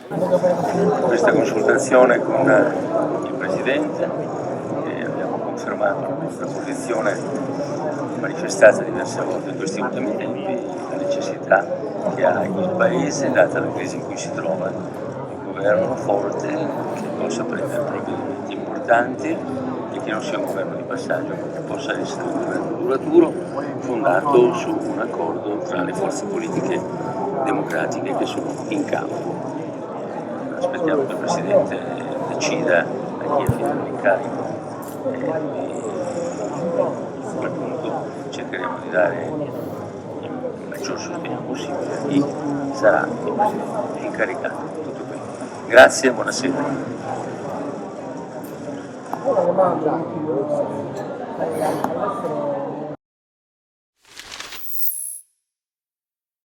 questa consultazione con il Presidente e abbiamo confermato la nostra posizione manifestata diverse volte in questi ultimi tempi, la necessità che ha il Paese, data la crisi in cui si trova, un governo forte che possa prendere provvedimenti importanti e che non sia un governo di passaggio, ma che possa essere un governo duraturo, fondato su un accordo tra le forze politiche democratiche che sono in campo. Aspettiamo che il Presidente decida a chi affidare l'incarico e a quel punto cercheremo di dare il maggior sostegno possibile a chi sarà il Presidente incaricato. Tutto qui. Grazie e buonasera. Una domanda.